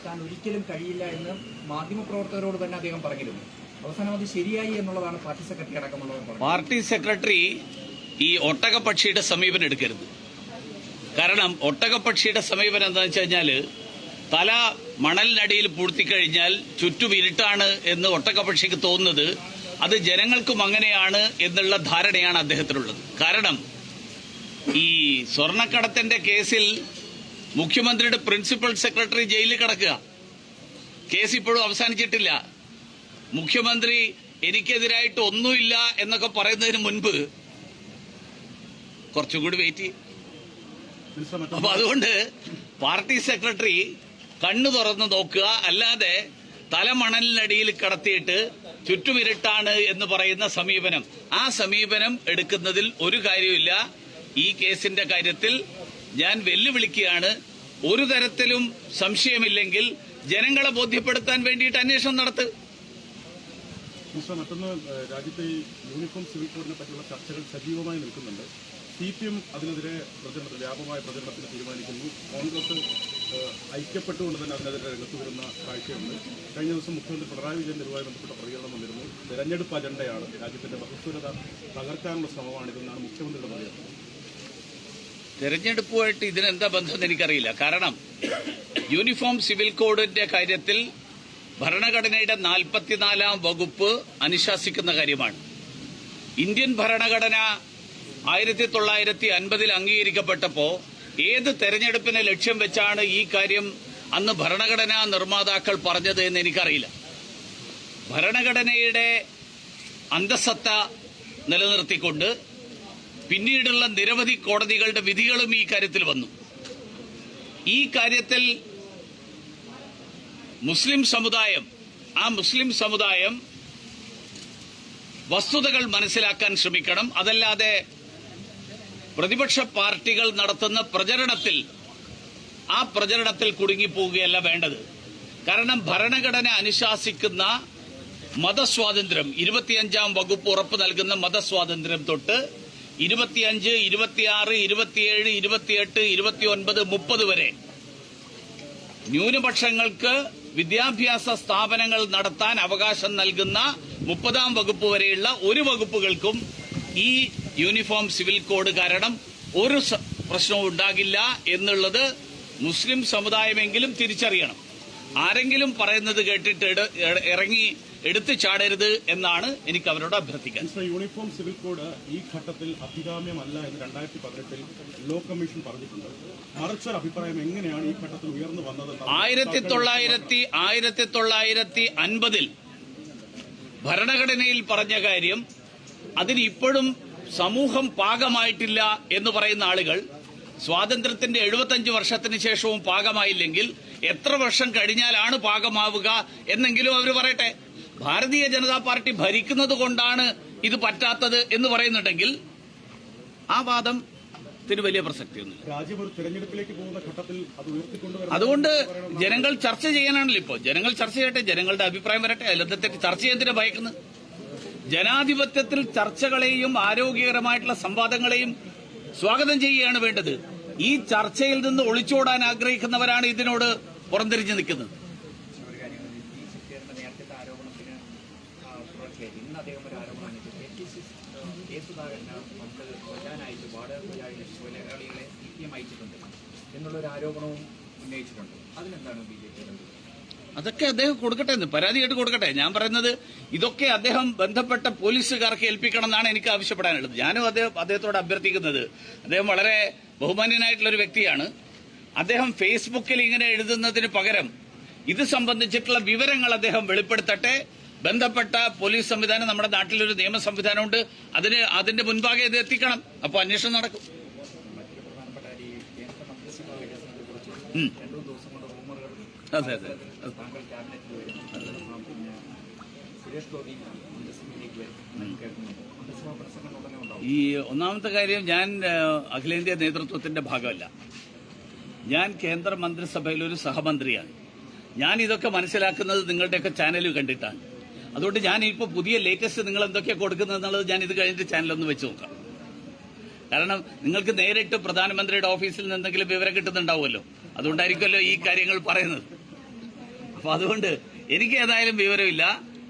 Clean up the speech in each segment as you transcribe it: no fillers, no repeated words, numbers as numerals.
എത്താൻ ഒരിക്കലും കഴിയില്ല എന്ന് മാധ്യമപ്രവർത്തകരോട് തന്നെ അദ്ദേഹം പറഞ്ഞിരുന്നു. അവസാനം അത് ശരിയായി എന്നുള്ളതാണ് പാർട്ടി സെക്രട്ടറി അടക്കമുള്ളവർ പറഞ്ഞത്. പാർട്ടി സെക്രട്ടറി ഈ ഒട്ടകപ്പക്ഷിയുടെ സമീപനം എടുക്കരുത്. കാരണം ഒട്ടകപ്പക്ഷിയുടെ സമീപനം എന്താണെന്ന് വെച്ച് കഴിഞ്ഞാൽ തല മണലിനടിയിൽ പൂഴ്ത്തിക്കഴിഞ്ഞാൽ ചുറ്റും ഇരുട്ടാണ് എന്ന് ഒട്ടകപ്പക്ഷിക്ക് തോന്നുന്നത് അത് ജനങ്ങൾക്കും അങ്ങനെയാണ് എന്നുള്ള ധാരണയാണ് അദ്ദേഹത്തിനുള്ളത്. കാരണം ഈ സ്വർണ്ണക്കടത്തിന്റെ കേസിൽ മുഖ്യമന്ത്രിയുടെ പ്രിൻസിപ്പൽ സെക്രട്ടറി ജയിലിൽ കിടക്കുക. കേസ് ഇപ്പോഴും അവസാനിച്ചിട്ടില്ല. മുഖ്യമന്ത്രി എനിക്കെതിരായിട്ട് ഒന്നുമില്ല എന്നൊക്കെ പറയുന്നതിന് മുൻപ് കുറച്ചും കൂടി വെയിറ്റ് ചെയ്യും. അപ്പൊ അതുകൊണ്ട് പാർട്ടി സെക്രട്ടറി കണ്ണു തുറന്ന് നോക്കുക, അല്ലാതെ തലമണലിനടിയിൽ കടത്തിയിട്ട് ചുറ്റുമിരുട്ടാണ് എന്ന് പറയുന്ന സമീപനം, ആ സമീപനം എടുക്കുന്നതിൽ ഒരു കാര്യമില്ല. ഈ കേസിന്റെ കാര്യത്തിൽ ഞാൻ വെല്ലുവിളിക്കുകയാണ്. ഒരു തരത്തിലും സംശയമില്ലെങ്കിൽ ജനങ്ങളെ ബോധ്യപ്പെടുത്താൻ വേണ്ടിയിട്ട് അന്വേഷണം നടത്തുക. മറ്റൊന്ന്, രാജ്യത്തെ യൂണിഫോം സിവിൽ കോഡിനെ പറ്റിയുള്ള ചർച്ചകൾ സജീവമായി നിൽക്കുന്നുണ്ട്. CPM അതിനെതിരെ വ്യാപകമായ പ്രചരണത്തിന് തീരുമാനിക്കുന്നു. കോൺഗ്രസ് ഐക്യപ്പെട്ടുകൊണ്ട് തന്നെ അതിനെതിരെ രംഗത്ത് വരുന്ന കാഴ്ചയുണ്ട്. കഴിഞ്ഞ ദിവസം മുഖ്യമന്ത്രി പിണറായി വിജയൻ ഇതുമായി ബന്ധപ്പെട്ട പ്രതികരണം വന്നിരുന്നു. തെരഞ്ഞെടുപ്പ് അജണ്ടയാണ്, രാജ്യത്തിന്റെ ബഹുസ്വരത തകർക്കാനുള്ള ശ്രമമാണിതെന്നാണ് മുഖ്യമന്ത്രിയുടെ പ്രതികരണം. തെരഞ്ഞെടുപ്പുമായിട്ട് ഇതിനെന്താ ബന്ധം എനിക്കറിയില്ല. കാരണം യൂണിഫോം സിവിൽ കോഡിന്റെ കാര്യത്തിൽ ഭരണഘടനയുടെ 44-ാം വകുപ്പ് അനുശാസിക്കുന്ന കാര്യമാണ്. ഇന്ത്യൻ ഭരണഘടന 1950 അംഗീകരിക്കപ്പെട്ടപ്പോൾ ഏത് തെരഞ്ഞെടുപ്പിനെ ലക്ഷ്യം വെച്ചാണ് ഈ കാര്യം അന്ന് ഭരണഘടനാ നിർമ്മാതാക്കൾ പറഞ്ഞത് എന്ന് എനിക്കറിയില്ല. ഭരണഘടനയുടെ അന്തസത്ത നിലനിർത്തിക്കൊണ്ട് പിന്നീടുള്ള നിരവധി കോടതികളുടെ വിധികളും ഈ കാര്യത്തിൽ വന്നു. ഈ കാര്യത്തിൽ മുസ്ലിം സമുദായം വസ്തുതകൾ മനസ്സിലാക്കാൻ ശ്രമിക്കണം. അതല്ലാതെ പ്രതിപക്ഷ പാർട്ടികൾ നടത്തുന്ന പ്രചരണത്തിൽ കുടുങ്ങിപ്പോവുകയല്ല വേണ്ടത്. കാരണം ഭരണഘടന അനുശാസിക്കുന്ന മതസ്വാതന്ത്ര്യം, 25-ാം വകുപ്പ് ഉറപ്പ് നൽകുന്ന മതസ്വാതന്ത്ര്യം തൊട്ട് 25, 26, 27, 28, 29, 30 വരെ ന്യൂനപക്ഷങ്ങൾക്ക് വിദ്യാഭ്യാസ സ്ഥാപനങ്ങൾ നടത്താൻ അവകാശം നൽകുന്ന 30-ാം വകുപ്പ് വരെയുള്ള ഒരു വകുപ്പുകൾക്കും ഈ യൂണിഫോം സിവിൽ കോഡ് കാരണം ഒരു പ്രശ്നവും ഉണ്ടാകില്ല എന്നുള്ളത് മുസ്ലിം സമുദായമെങ്കിലും തിരിച്ചറിയണം. ആരെങ്കിലും പറയുന്നത് കേട്ടിട്ട് ഇറങ്ങി എടുത്തു ചാടരുത് എന്നാണ് എനിക്ക് അവരോട് അഭ്യർത്ഥിക്കാൻ. യൂണിഫോം സിവിൽ കോഡ് ഈ ഘട്ടത്തിൽ അഭികാമ്യമല്ല എന്ന് 2018 ലോ കമ്മീഷൻ പറഞ്ഞിട്ടുണ്ട്. മറിച്ചൊരു അഭിപ്രായം എങ്ങനെയാണ് ഈ ഘട്ടത്തിൽ ഉയർന്നു വന്നത്? 1950 ഭരണഘടനയിൽ പറഞ്ഞ കാര്യം അതിന് ഇപ്പോഴും സമൂഹം പാകമായിട്ടില്ല എന്ന് പറയുന്ന ആളുകൾ സ്വാതന്ത്ര്യത്തിന്റെ 75 വർഷത്തിന് ശേഷവും പാകമായില്ലെങ്കിൽ എത്ര വർഷം കഴിഞ്ഞാലാണ് പാകമാവുക എന്നെങ്കിലും അവർ പറയട്ടെ. ഭാരതീയ ജനതാ പാർട്ടി ഭരിക്കുന്നത് കൊണ്ടാണ് ഇത് പറ്റാത്തത് എന്ന് പറയുന്നുണ്ടെങ്കിൽ ആ വാദത്തിന് വലിയ പ്രസക്തിയൊന്നുമില്ല. അതുകൊണ്ട് ജനങ്ങൾ ചർച്ച ചെയ്യാനാണല്ലോ ഇപ്പോൾ. ജനങ്ങൾ ചർച്ച ചെയ്യട്ടെ, ജനങ്ങളുടെ അഭിപ്രായം വരട്ടെ. അതിലെന്തെറ്റി ചർച്ച ചെയ്യുന്നതിന് ഭയക്കുന്നത്? ജനാധിപത്യത്തിൽ ചർച്ചകളെയും ആരോഗ്യകരമായിട്ടുള്ള സംവാദങ്ങളെയും സ്വാഗതം ചെയ്യുകയാണ് വേണ്ടത്. ഈ ചർച്ചയിൽ നിന്ന് ഒളിച്ചോടാൻ ആഗ്രഹിക്കുന്നവരാണ് ഇതിനോട് പുറംതിരിഞ്ഞു നിൽക്കുന്നത്. ഇന്ന് അദ്ദേഹം ഒരു ആരോപണം കൊല്ലാനായിട്ട് കൊലയാളികളെ CPM അയച്ചിട്ടുണ്ട് എന്നുള്ളൊരു ആരോപണവും ഉന്നയിച്ചിട്ടുണ്ട്. അതിനെന്താണ് BJP? അതൊക്കെ അദ്ദേഹം കൊടുക്കട്ടെ, പരാതിയായിട്ട് കൊടുക്കട്ടെ. ഞാൻ പറയുന്നത് ഇതൊക്കെ അദ്ദേഹം ബന്ധപ്പെട്ട പോലീസുകാർക്ക് ഏൽപ്പിക്കണം എന്നാണ് എനിക്ക് ആവശ്യപ്പെടാനുള്ളത്. ഞാനും അദ്ദേഹത്തോട് അഭ്യർത്ഥിക്കുന്നത്, അദ്ദേഹം വളരെ ബഹുമാന്യനായിട്ടുള്ള ഒരു വ്യക്തിയാണ്. അദ്ദേഹം ഫേസ്ബുക്കിൽ ഇങ്ങനെ എഴുതുന്നതിന് പകരം ഇത് സംബന്ധിച്ചിട്ടുള്ള വിവരങ്ങൾ അദ്ദേഹം വെളിപ്പെടുത്തട്ടെ. ബന്ധപ്പെട്ട പോലീസ് സംവിധാനം, നമ്മുടെ നാട്ടിലൊരു നിയമ സംവിധാനമുണ്ട്, അതിന്റെ മുൻപാകെ ഇത് എത്തിക്കണം. അപ്പോൾ അന്വേഷണം നടക്കും. അതെ അതെ. ഈ ഒന്നാമത്തെ കാര്യം, ഞാൻ അഖിലേന്ത്യാ നേതൃത്വത്തിന്റെ ഭാഗമല്ല. ഞാൻ കേന്ദ്ര മന്ത്രിസഭയിൽ ഒരു സഹമന്ത്രിയാണ്. ഞാൻ ഇതൊക്കെ മനസ്സിലാക്കുന്നത് നിങ്ങളുടെയൊക്കെ ചാനൽ കണ്ടിട്ടാണ്. അതുകൊണ്ട് ഞാനിപ്പോൾ പുതിയ ലേറ്റസ്റ്റ് നിങ്ങൾ എന്തൊക്കെയാണ് കൊടുക്കുന്നത് എന്നുള്ളത് ഞാൻ ഇത് കഴിഞ്ഞിട്ട് ചാനലൊന്ന് വെച്ച് നോക്കാം. കാരണം നിങ്ങൾക്ക് നേരിട്ട് പ്രധാനമന്ത്രിയുടെ ഓഫീസിൽ നിന്ന് എന്തെങ്കിലും വിവരം കിട്ടുന്നുണ്ടാവുമല്ലോ, അതുകൊണ്ടായിരിക്കുമല്ലോ ഈ കാര്യങ്ങൾ പറയുന്നത്. അപ്പൊ അതുകൊണ്ട് എനിക്ക് ഏതായാലും വിവരമില്ല.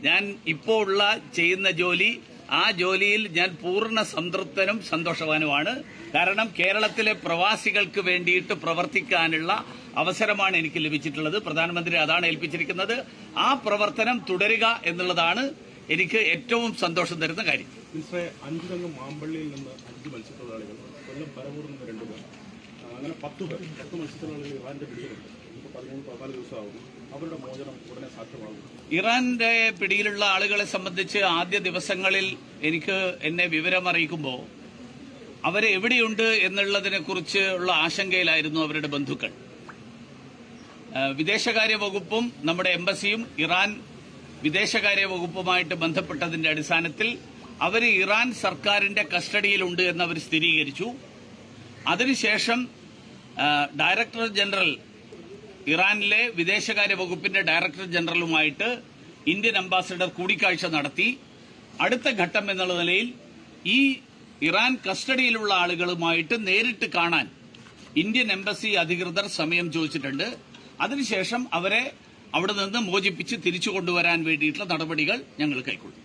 ഞാൻ ഇപ്പോൾ ഉള്ള ചെയ്യുന്ന ജോലി, ആ ജോലിയിൽ ഞാൻ പൂർണ്ണ സംതൃപ്തനും സന്തോഷവാനുമാണ്. കാരണം കേരളത്തിലെ പ്രവാസികൾക്ക് വേണ്ടിയിട്ട് പ്രവർത്തിക്കാനുള്ള അവസരമാണ് എനിക്ക് ലഭിച്ചിട്ടുള്ളത്. പ്രധാനമന്ത്രി അതാണ് ഏൽപ്പിച്ചിരിക്കുന്നത്. ആ പ്രവർത്തനം തുടരുക എന്നുള്ളതാണ് എനിക്ക് ഏറ്റവും സന്തോഷം തരുന്ന കാര്യം. മിനിസ്റ്ററെ, 5 മാമ്പള്ളിയിൽ നിന്ന് 5 മത്സ്യത്തൊഴിലാളികൾ, കൊല്ലം പരവൂരിൽ നിന്ന് 2 പേർ, അങ്ങനെ 10 പേർ, 10 മത്സ്യത്തൊഴിലാളികൾ ഇറാന്റെ പിടിയിലുണ്ട്. ഇപ്പോൾ 13-14 ദിവസമാകും. അവരുടെ മോചനം ഉടനെ സാധ്യമാകും. ഇറാന്റെ പിടിയിലുള്ള ആളുകളെ സംബന്ധിച്ച് ആദ്യ ദിവസങ്ങളിൽ എന്നെ വിവരം അറിയിക്കുമ്പോൾ അവരെ എവിടെയുണ്ട് എന്നുള്ളതിനെ കുറിച്ചുള്ള ആശങ്കയിലായിരുന്നു അവരുടെ ബന്ധുക്കൾ. വിദേശകാര്യ വകുപ്പും നമ്മുടെ എംബസിയും ഇറാൻ വിദേശകാര്യ വകുപ്പുമായിട്ട് ബന്ധപ്പെട്ടതിന്റെ അടിസ്ഥാനത്തിൽ അവർ ഇറാൻ സർക്കാരിന്റെ കസ്റ്റഡിയിലുണ്ട് എന്ന് അവർ സ്ഥിരീകരിച്ചു. അതിനുശേഷം ഡയറക്ടർ ജനറൽ, ഇറാനിലെ വിദേശകാര്യ വകുപ്പിന്റെ ഡയറക്ടർ ജനറലുമായിട്ട് ഇന്ത്യൻ അംബാസഡർ കൂടിക്കാഴ്ച നടത്തി. അടുത്ത ഘട്ടം എന്നുള്ള നിലയിൽ ഈ ഇറാൻ കസ്റ്റഡിയിലുള്ള ആളുകളുമായിട്ട് നേരിട്ട് കാണാൻ ഇന്ത്യൻ എംബസി അധികൃതർ സമയം ചോദിച്ചിട്ടുണ്ട്. അതിനുശേഷം അവരെ അവിടെ നിന്ന് മോചിപ്പിച്ച് തിരിച്ചു കൊണ്ടുവരാൻ വേണ്ടിയിട്ടുള്ള നടപടികൾ ഞങ്ങൾ കൈക്കൊള്ളും.